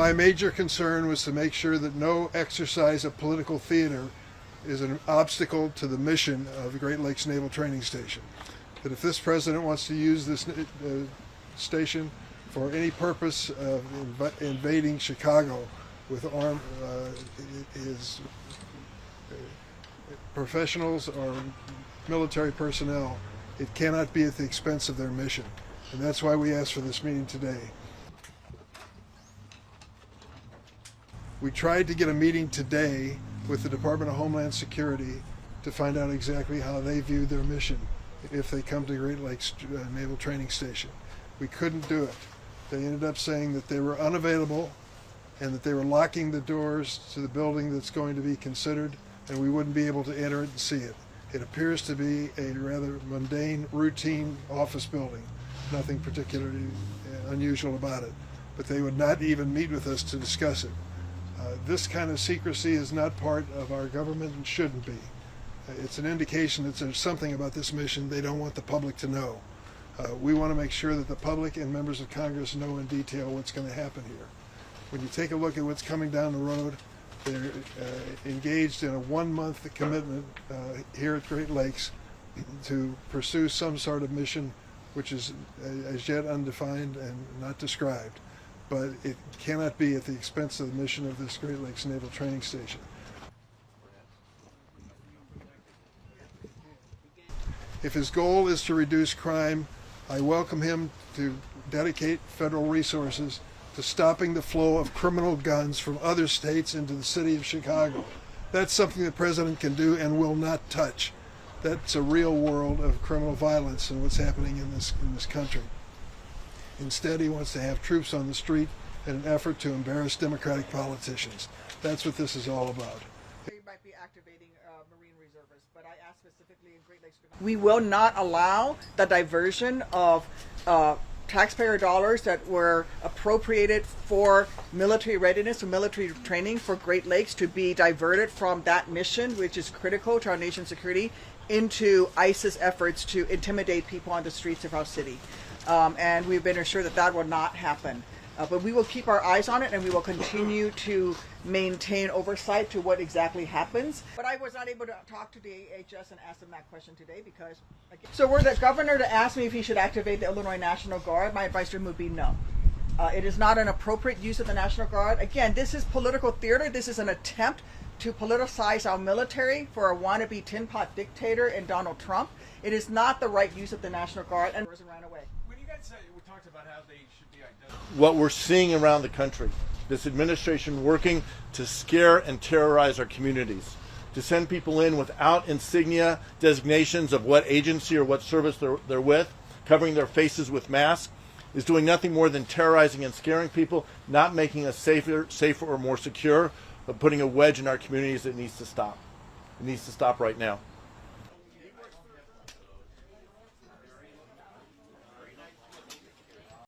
My major concern was to make sure that no exercise of political theater is an obstacle to the mission of the Great Lakes Naval Training Station. That if this president wants to use this station for any purpose of invading Chicago with his professionals or military personnel, it cannot be at the expense of their mission. And that's why we asked for this meeting today. We tried to get a meeting today with the Department of Homeland Security to find out exactly how they view their mission if they come to Great Lakes Naval Training Station. We couldn't do it. They ended up saying that they were unavailable and that they were locking the doors to the building that's going to be considered, and we wouldn't be able to enter it and see it. It appears to be a rather mundane, routine office building. Nothing particularly unusual about it. But they would not even meet with us to discuss it. This kind of secrecy is not part of our government and shouldn't be. It's an indication that there's something about this mission they don't want the public to know. We want to make sure that the public and members of Congress know in detail what's going to happen here. When you take a look at what's coming down the road, they're engaged in a 1-month commitment here at Great Lakes to pursue some sort of mission which is as yet undefined and not described. But it cannot be at the expense of the mission of this Great Lakes Naval Training Station. If his goal is to reduce crime, I welcome him to dedicate federal resources to stopping the flow of criminal guns from other states into the city of Chicago. That's something the president can do and will not touch. That's a real world of criminal violence and what's happening in this country. Instead, he wants to have troops on the street in an effort to embarrass Democratic politicians. That's what this is all about. You might be activating Marine reservists, but I asked specifically in Great Lakes. We will not allow the diversion of taxpayer dollars that were appropriated for military readiness and military training for Great Lakes to be diverted from that mission, which is critical to our nation's security, into ISIS efforts to intimidate people on the streets of our city. And we've been assured that that will not happen. But we will keep our eyes on it, and we will continue to maintain oversight to what exactly happens. But I was not able to talk to the DHS and ask them that question today because... So were the governor to ask me if he should activate the Illinois National Guard, my advice to him would be no. It is not an appropriate use of the National Guard. Again, this is political theater. This is an attempt to politicize our military for a wannabe tin pot dictator in Donald Trump. It is not the right use of the National Guard, and ran away. When you guys we talked about how they should be identified. What we're seeing around the country, this administration working to scare and terrorize our communities, to send people in without insignia designations of what agency or what service they're with, covering their faces with masks, is doing nothing more than terrorizing and scaring people, not making us safer or more secure, but putting a wedge in our communities that needs to stop. It needs to stop right now.